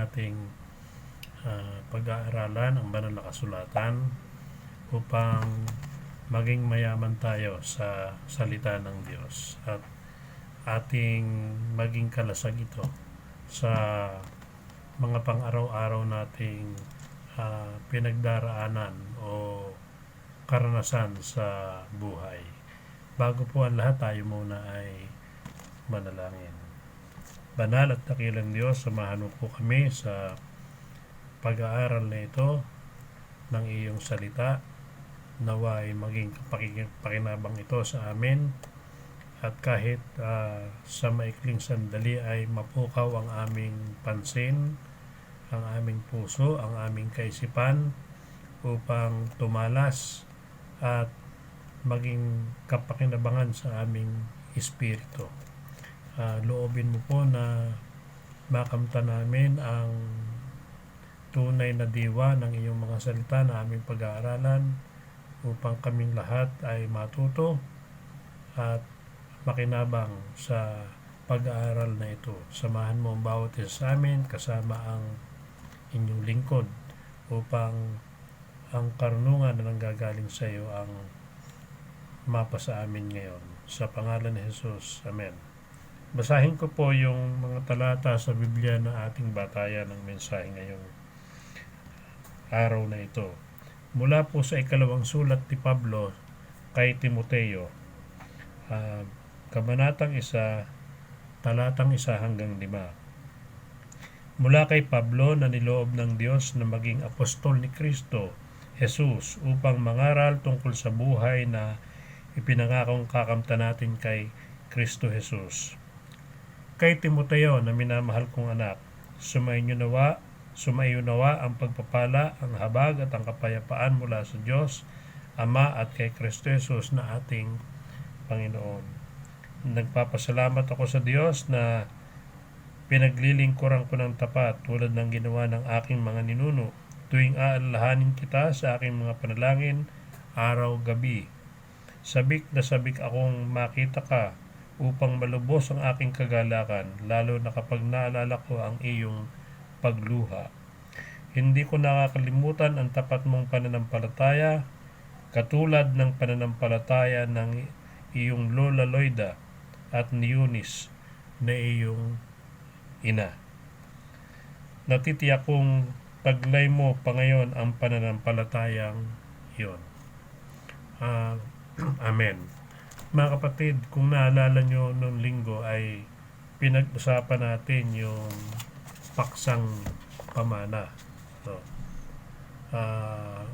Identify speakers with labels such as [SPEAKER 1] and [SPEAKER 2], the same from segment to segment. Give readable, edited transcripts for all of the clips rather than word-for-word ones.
[SPEAKER 1] nating pag-aaralan ang banal na kasulatan upang maging mayaman tayo sa salita ng Diyos at ating maging kalasag ito sa mga pang-araw-araw nating pinagdaraanan o karanasan sa buhay. Bago po ang lahat, tayo muna ay manalangin. Banal at dakilang Diyos, samahan mo po kami sa pag-aaral na ito ng iyong salita. Nawa ay maging pakinabang ito sa amin at kahit sa maikling sandali ay mapukaw ang aming pansin, ang aming puso, ang aming kaisipan upang tumalas at maging kapakinabangan sa aming espiritu. Loobin mo po na makamta namin ang tunay na diwa ng iyong mga salita na aming pag-aaralan upang kaming lahat ay matuto at makinabang sa pag-aaral na ito. Samahan mo ang bawat isa sa amin kasama ang inyong lingkod upang ang karunungan na nanggagaling sa iyo ang mapa sa amin ngayon. Sa pangalan ni Jesus. Amen. Basahin ko po yung mga talata sa Biblia na ating batayan ng mensahe ngayong araw na ito. Mula po sa ikalawang sulat ni Pablo kay Timoteo, kabanatang 1, talatang 1 hanggang 5. Mula kay Pablo na niloob ng Diyos na maging apostol ni Kristo Jesus upang mangaral tungkol sa buhay na ipinangakong kakamtan natin kay Kristo Jesus. Kay Timoteo na minamahal kong anak, sumainyo nawa ang pagpapala, ang habag at ang kapayapaan mula sa Diyos, Ama at kay Kristo Jesus na ating Panginoon. Nagpapasalamat ako sa Diyos na pinaglilingkuran ko ng tapat tulad ng ginawa ng aking mga ninuno tuwing aalalahanin kita sa aking mga panalangin araw-gabi. Sabik na sabik akong makita ka upang malubos ang aking kagalakan, lalo na kapag naalala ko ang iyong pagluha. Hindi ko nakakalimutan ang tapat mong pananampalataya, katulad ng pananampalataya ng iyong Lola Loida at ni Eunice na iyong ina. Natitiyak kong taglay mo pa ngayon ang pananampalatayang iyon. Amen. Mga kapatid, kung naalala nyo noong linggo ay pinag-usapan natin yung paksang pamana. So,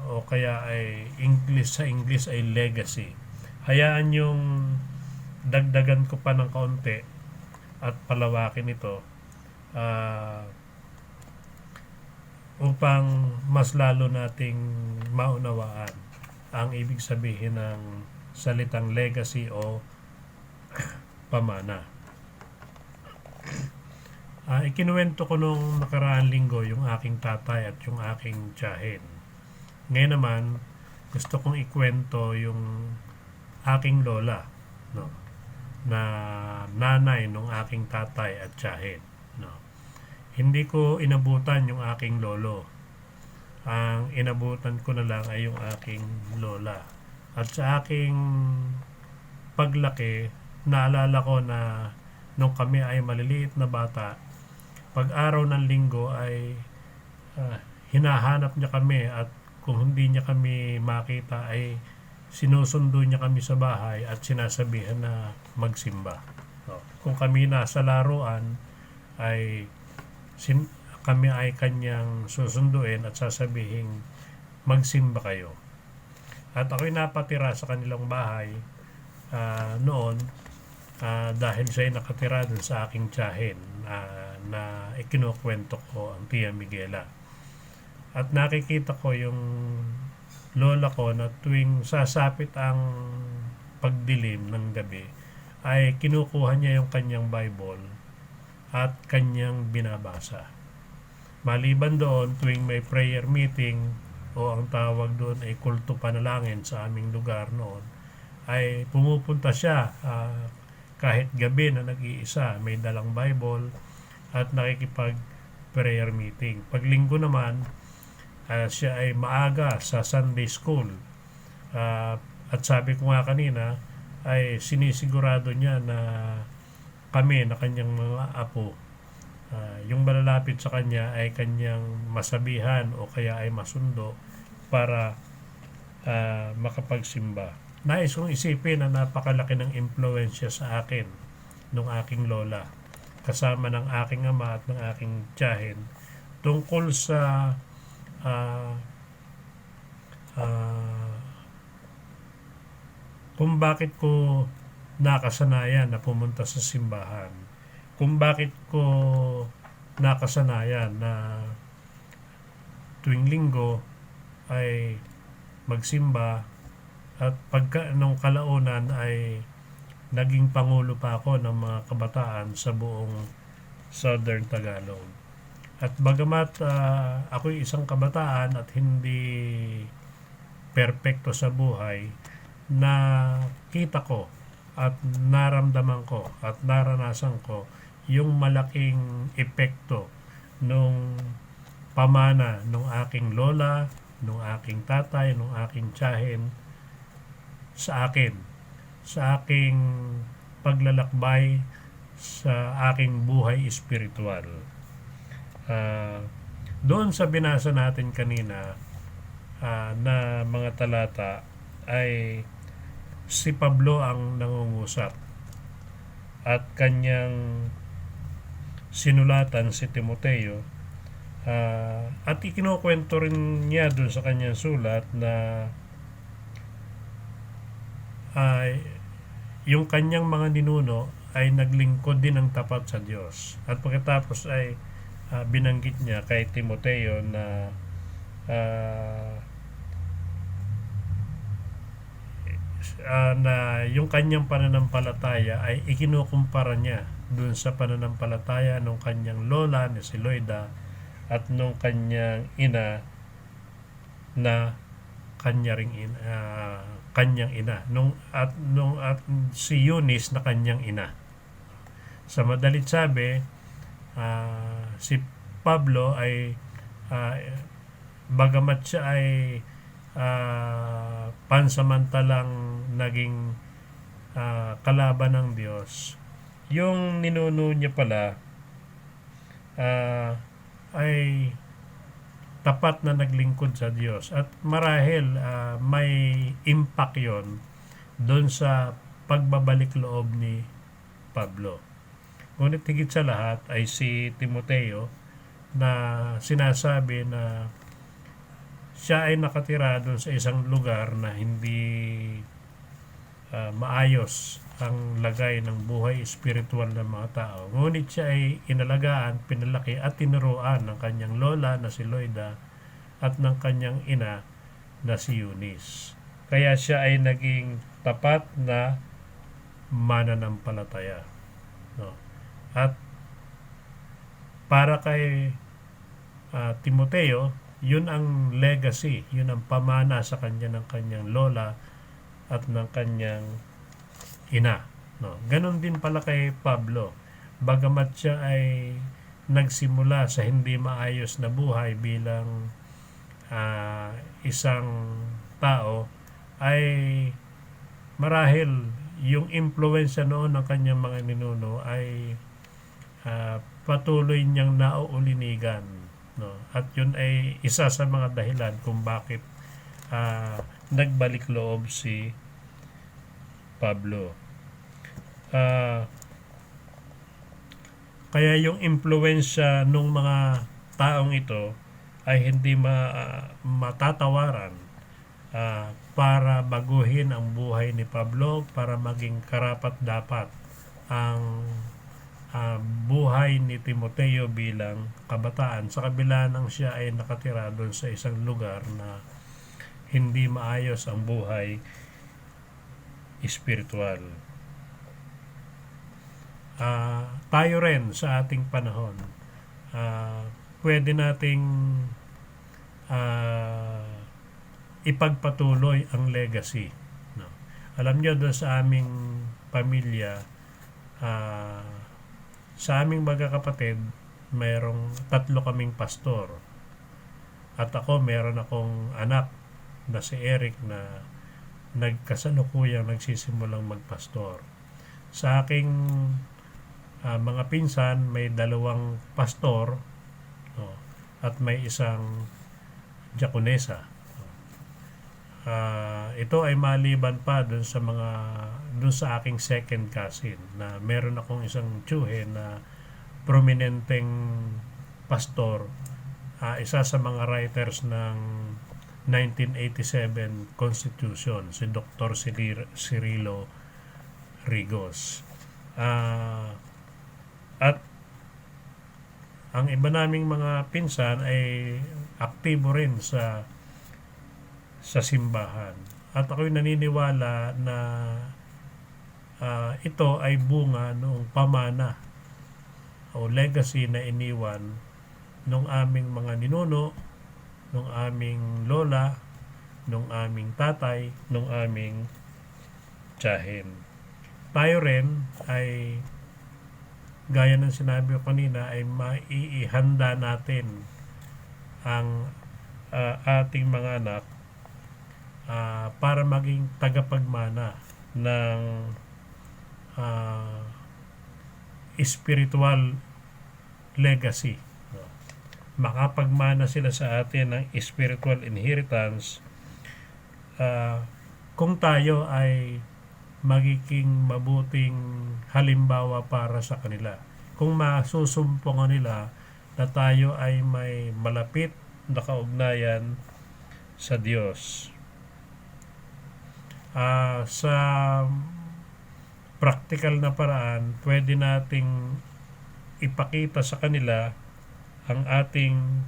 [SPEAKER 1] o kaya ay sa English ay legacy. Hayaan yung dagdagan ko pa ng kaunti at palawakin ito upang mas lalo nating maunawaan ang ibig sabihin ng salitang legacy o pamana. Ikinuwento ko nung nakaraang linggo yung aking tatay at yung aking tiyahin. Ngayon naman, gusto kong ikwento yung aking lola, no, na nanay nung aking tatay at tiyahin. No. Hindi ko inabutan yung aking lolo. Ang inabutan ko na lang ay yung aking lola. At sa aking paglaki, naalala ko na nung kami ay maliliit na bata, pag araw ng linggo ay hinahanap niya kami at kung hindi niya kami makita ay sinusundo niya kami sa bahay at sinasabihan na magsimba. So, kung kami nasa laruan ay kami ay kanyang susunduin at sasabihin magsimba kayo. At ako'y napatira sa kanilang bahay noon dahil siya'y nakatira dun sa aking tiyahin na ikinukwento ko ang Tia Miguela. At nakikita ko yung lola ko na tuwing sasapit ang pagdilim ng gabi ay kinukuha niya yung kanyang Bible at kanyang binabasa. Maliban doon, tuwing may prayer meeting o ang tawag doon ay kulto panalangin sa aming lugar noon, ay pumupunta siya kahit gabi na nag-iisa, may dalang Bible at prayer meeting. Pag linggo naman, siya ay maaga sa Sunday school. At sabi ko nga kanina, ay sinisigurado niya na kami, na kanyang mga apo, yung malalapit sa kanya ay kanyang masabihan o kaya ay masundo para makapagsimba. Nais kong isipin na napakalaki ng impluensya sa akin nung aking lola, kasama ng aking ama at ng aking tiyahin, tungkol sa kung bakit ko nakasanayan na pumunta sa simbahan, kung bakit ko nakasanayan na tuwing linggo ay magsimba, at pagka nung kalaunan ay naging pangulo pa ako ng mga kabataan sa buong Southern Tagalog. At bagamat ako'y isang kabataan at hindi perpekto sa buhay, na kita ko at naramdaman ko at naranasan ko yung malaking epekto nung pamana nung aking lola, nung aking tatay, nung aking tiyahin sa akin, sa aking paglalakbay sa aking buhay espiritual. Doon sa binasa natin kanina na mga talata ay si Pablo ang nangungusap at kanyang sinulatan si Timoteo, at ikinukwento rin niya doon sa kanyang sulat na yung kanyang mga ninuno ay naglingkod din ng tapat sa Diyos, at pagkatapos ay binanggit niya kay Timoteo na na yung kanyang pananampalataya ay ikinukumpara niya dun sa pananampalataya ng kanyang lola ni si Loida at nung kanyang ina na kanyang ina at si Eunice na kanyang ina. Sa madalit sabi, si Pablo ay bagamat siya ay pansamantalang naging kalaban ng Diyos, yung ninuno niya pala ay tapat na naglingkod sa Diyos, at marahil may impact yon doon sa pagbabalik loob ni Pablo. Ngunit higit sa lahat ay si Timoteo, na sinasabi na siya ay nakatira doon sa isang lugar na hindi maayos ang lagay ng buhay espiritual ng mga tao. Ngunit siya ay inalagaan, pinalaki at tinuruan ng kanyang lola na si Loida at ng kanyang ina na si Eunice. Kaya siya ay naging tapat na mananampalataya. No? At para kay Timoteo, yun ang legacy, yun ang pamana sa kanya ng kanyang lola at ng kanyang ina. No? Ganon din pala kay Pablo. Bagamat siya ay nagsimula sa hindi maayos na buhay bilang isang tao, ay marahil yung impluensya noon ng kanyang mga ninuno ay patuloy niyang nauulinigan. No? At yun ay isa sa mga dahilan kung bakit nagbalik loob si Pablo. Kaya yung impluensya ng mga taong ito ay hindi matatawaran para baguhin ang buhay ni Pablo, para maging karapat-dapat ang buhay ni Timoteo bilang kabataan, sa kabila ng siya ay nakatira doon sa isang lugar na hindi maayos ang buhay espiritual. Tayo rin sa ating panahon, pwede nating ipagpatuloy ang legacy. No? Alam nyo, doon sa aming pamilya, sa aming magkakapatid, mayroong 3 kaming pastor. At ako, meron akong anak na si Eric na nagkasalukuyang nagsisimulang magpastor. Sa aking mga pinsan, may 2 pastor, at may isang diakonesa. Ito ay maliban pa dun sa aking second cousin na meron akong isang tiyuhe na prominenteng pastor, isa sa mga writers ng 1987 Constitution, si Dr. Cirilo Rigos. At ang iba naming mga pinsan ay aktibo rin sa simbahan. At ako'y naniniwala na ito ay bunga noong pamana o legacy na iniwan nung aming mga ninuno, nung aming lola, nung aming tatay, nung aming tiyahin. Tayo rin ay, gaya ng sinabi ko kanina, ay maiihanda natin ang ating mga anak para maging tagapagmana ng spiritual legacy. Makapagmana sila sa atin ng spiritual inheritance kung tayo ay magiging mabuting halimbawa para sa kanila. Kung masusumpungan nila na tayo ay may malapit na kaugnayan sa Diyos. Sa practical na paraan, pwede nating ipakita sa kanila ang ating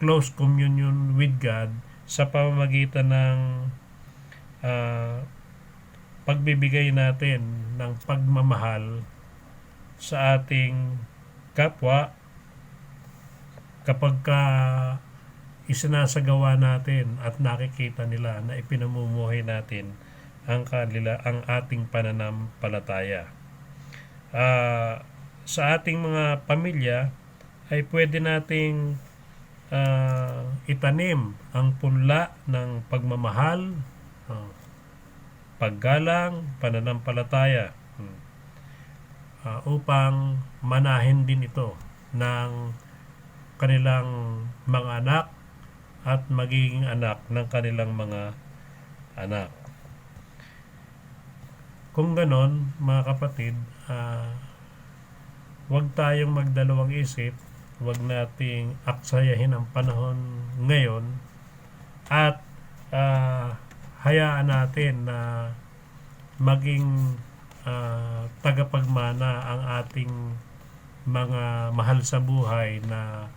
[SPEAKER 1] close communion with God sa pamamagitan ng pagbibigay natin ng pagmamahal sa ating kapwa kapag isinasagawa natin at nakikita nila na ipinamumuhay natin ang ating pananampalataya. Sa ating mga pamilya ay pwede nating itanim ang punla ng pagmamahal, paggalang, pananampalataya upang manahin din ito ng kanilang mga anak at magiging anak ng kanilang mga anak. Kung ganon, mga kapatid, huwag tayong magdalawang isip, huwag nating aksayahin ang panahon ngayon at hayaan natin na maging tagapagmana ang ating mga mahal sa buhay na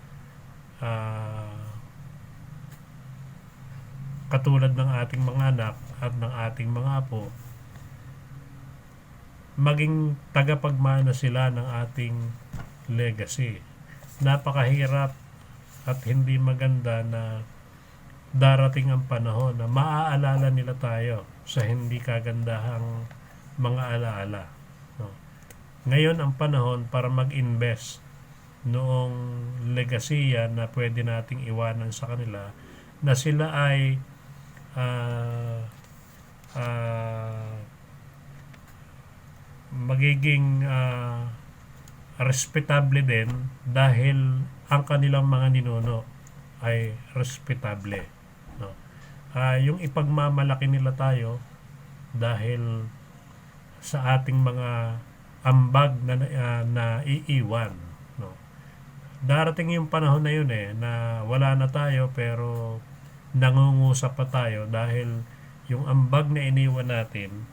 [SPEAKER 1] katulad ng ating mga anak at ng ating mga apo, maging tagapagmana sila ng ating legacy. Napakahirap at hindi maganda na darating ang panahon na maaalala nila tayo sa hindi kagandahang mga alaala. Ngayon ang panahon para mag-invest noong legasiya na pwede nating iwanan sa kanila, na sila ay magiging respetable din dahil ang kanilang mga ninuno ay respetable. Yung ipagmamalaki nila tayo dahil sa ating mga ambag na iiwan. Darating yung panahon na yun na wala na tayo pero nangungusap pa tayo dahil yung ambag na iniwan natin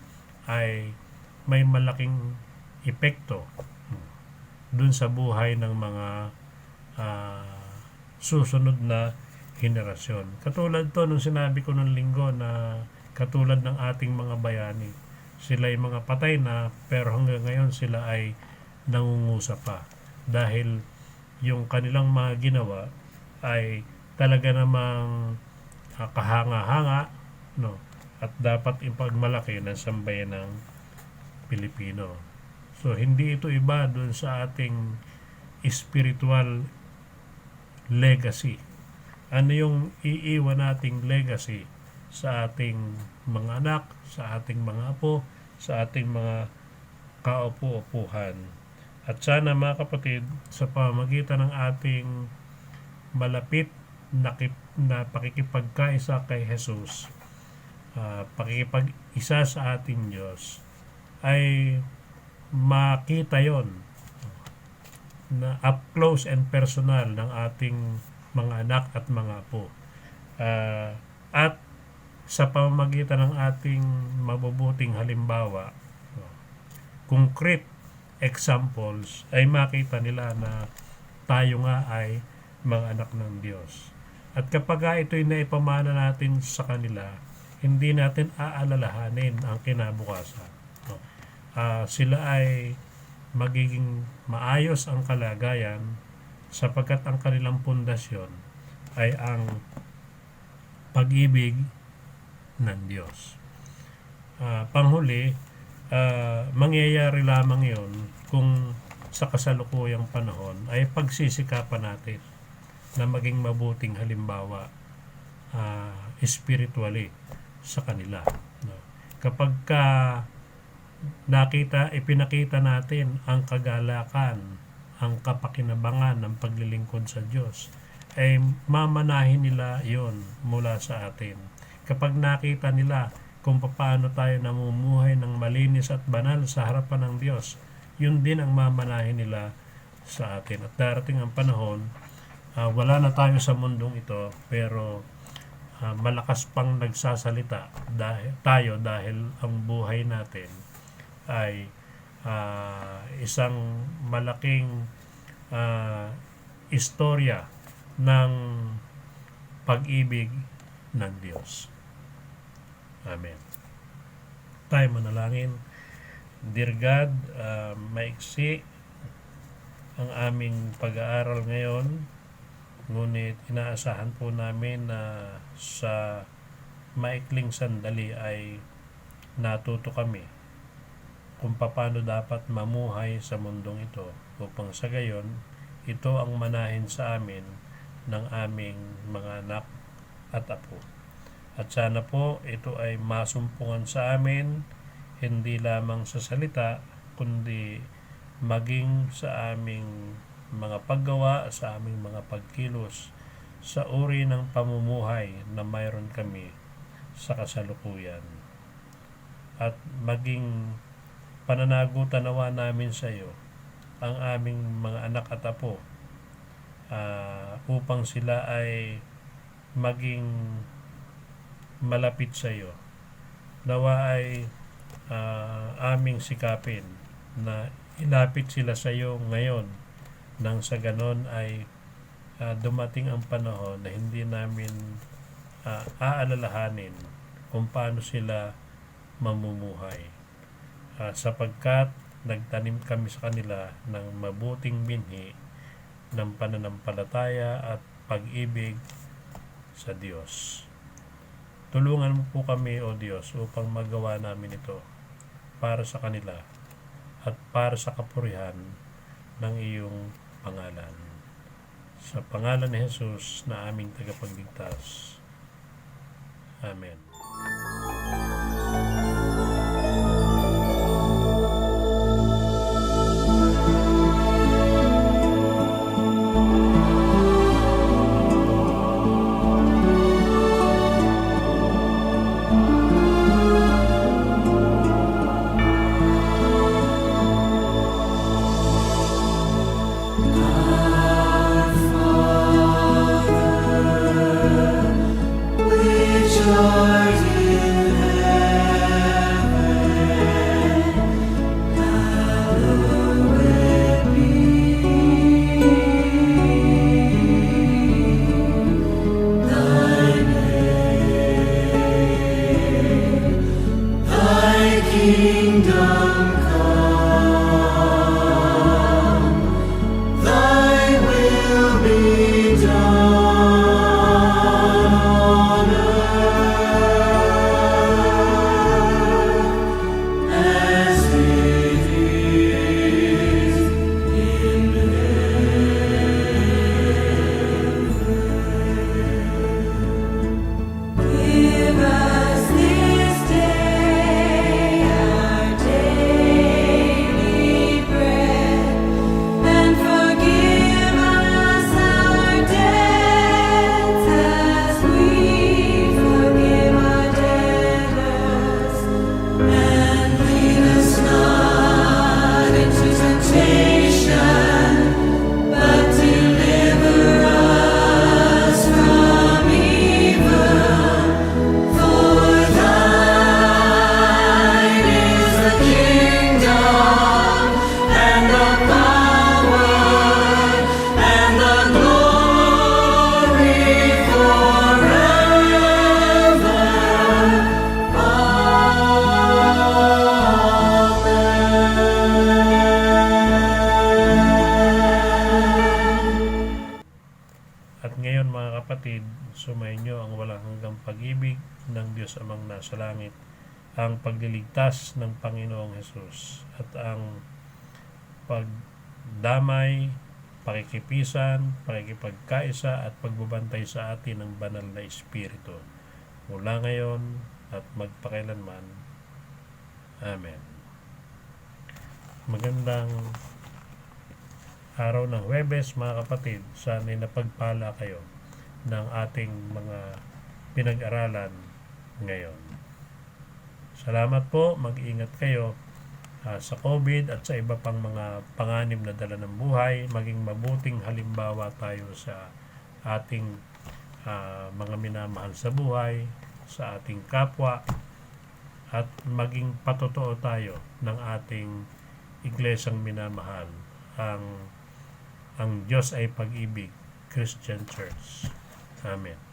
[SPEAKER 1] ay may malaking epekto dun sa buhay ng mga susunod na henerasyon. Katulad to nung sinabi ko nung linggo na katulad ng ating mga bayani. Sila ay mga patay na pero hanggang ngayon sila ay nangungusap pa dahil yung kanilang mga ginawa ay talaga namang kahanga-hanga, at dapat ipagmalaki ng sambayan ng Pilipino. So hindi ito iba dun sa ating spiritual legacy. Ano yung iiwan nating legacy sa ating mga anak, sa ating mga apo, sa ating mga kaupo-upuhan. At sana mga kapatid, sa pamamagitan ng ating malapit na pakikipagkaisa kay Jesus, pakikipag-isa sa ating Diyos, ay makita yon na up close and personal ng ating mga anak at mga apo. At sa pamamagitan ng ating mabubuting halimbawa, concrete examples, ay makita nila na tayo nga ay mga anak ng Diyos. At kapag ito'y naipamana natin sa kanila, hindi natin aalalahanin ang kinabukasan. Sila ay magiging maayos ang kalagayan sapagkat ang kanilang pundasyon ay ang pag-ibig ng Diyos. Panghuli, mangyayari lamang yon kung sa kasalukuyang panahon ay pagsisikapan natin na maging mabuting halimbawa spiritually sa kanila. Kapag ipinakita natin ang kagalakan, ang kapakinabangan ng paglilingkod sa Diyos, ay mamanahin nila yon mula sa atin. Kapag nakita nila kung paano tayo namumuhay ng malinis at banal sa harapan ng Diyos, yun din ang mamanahin nila sa atin. At darating ang panahon, wala na tayo sa mundong ito, pero malakas pang nagsasalita tayo dahil ang buhay natin ay isang malaking istorya ng pag-ibig ng Diyos. Amen. Tayo manalangin. Dear God, maiksi ang aming pag-aaral ngayon, ngunit inaasahan po namin na sa maikling sandali ay natuto kami kung paano dapat mamuhay sa mundong ito upang sa gayon ito ang manahin sa amin ng aming mga anak at apo. At sana po ito ay masumpungan sa amin hindi lamang sa salita kundi maging sa aming mga paggawa, sa aming mga pagkilos, sa uri ng pamumuhay na mayroon kami sa kasalukuyan. At maging pananagutan nawa namin sa iyo ang aming mga anak at apo upang sila ay maging malapit sa iyo. Nawa ay aming sikapin na ilapit sila sa iyo ngayon nang sa ganon ay dumating ang panahon na hindi namin aalalahanin kung paano sila mamumuhay. Sapagkat nagtanim kami sa kanila ng mabuting binhi ng pananampalataya at pag-ibig sa Diyos. Tulungan mo po kami, O Diyos, upang magawa namin ito para sa kanila at para sa kapurihan ng iyong pangalan. Sa pangalan ni Jesus na aming tagapagligtas. Amen.
[SPEAKER 2] Which art in
[SPEAKER 1] sumainyo ang walang hanggang pag-ibig ng Diyos Amang nasa langit, ang pagliligtas ng Panginoong Hesus, at ang pagdamay, pakikipisan, pakikipagkaisa at pagbabantay sa atin ng banal na Espiritu mula ngayon at magpakailanman. Amen. Magandang araw ng Huwebes, mga kapatid. Sana'y napagpala kayo ng ating mga pinag-aralan ngayon. Salamat po, mag-ingat kayo sa COVID at sa iba pang mga panganib na dala ng buhay. Maging mabuting halimbawa tayo sa ating mga minamahal sa buhay, sa ating kapwa, at maging patotoo tayo ng ating iglesyang minamahal. Ang Diyos ay pag-ibig, Christian Church. Amen.